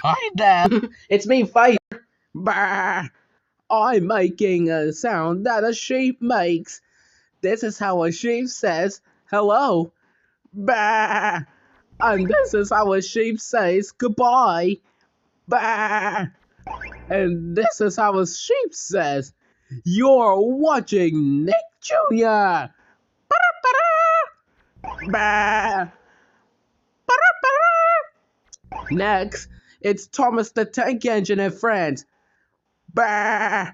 Hi there. It's me, Fight. Bah! I'm making a sound that a sheep makes. This is how a sheep says hello. Bah! And this is how a sheep says goodbye. Bah! And this is how a sheep says, "You're watching Nick Jr." Bah! Next, it's Thomas the Tank Engine and friends. Bah!